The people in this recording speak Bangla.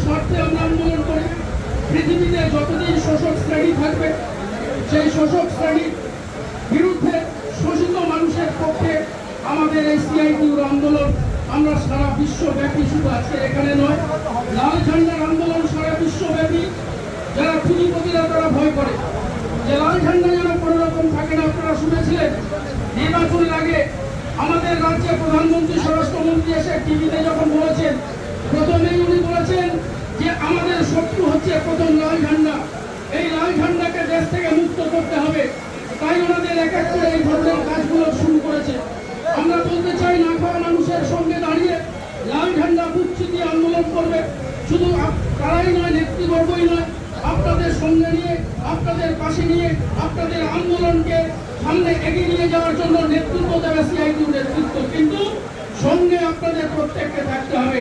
স্বার্থে আমরা আন্দোলন করি। পৃথিবীতে যতদিন শোষক শ্রেণী থাকবে, সেই শোষক শ্রেণীর বিরুদ্ধে শোষিত মানুষের পক্ষে আমাদের এই সিআইটিউর আন্দোলন আমরা সারা বিশ্বব্যাপী, শুধু আজকে এখানে নয়, লাল ঝান্ডার আন্দোলন সারা বিশ্বব্যাপী। যারা পুঁজিপতিরা তারা ভয় করে যে লাল ঝান্ডা যেন কোনো রকম থাকে না। আপনারা শুনেছিলেন নির্বাচনের আগে আমাদের রাজ্যে প্রধানমন্ত্রী, স্বরাষ্ট্রমন্ত্রী এসে টিভিতে যখন বলেছেন, প্রথমেই উনি বলেছেন যে আমাদের শত্রু হচ্ছে প্রথম লাল ঝান্ডা, এই লাল ঝান্ডাকে দেশ থেকে মুক্ত করতে হবে। তাই ওনাদের এক এক করে এই ধরনের কাজগুলো শুরু করেছে। আমরা বলতে চাই, না খাওয়া মানুষের সঙ্গে দাঁড়িয়ে লাল ঝান্ডা বুক চিতিয়ে আন্দোলন করবে। শুধু তারাই নয়, নেতৃবর্গই নয়, আপনাদের সঙ্গে নিয়ে, আপনাদের পাশে নিয়ে, আপনাদের আন্দোলনকে সামনে এগিয়ে নিয়ে যাওয়ার জন্য নেতৃত্ব দেবে সিআইটিউ নেতৃত্ব। কিন্তু সঙ্গে আপনাদের প্রত্যেককে থাকতে হবে।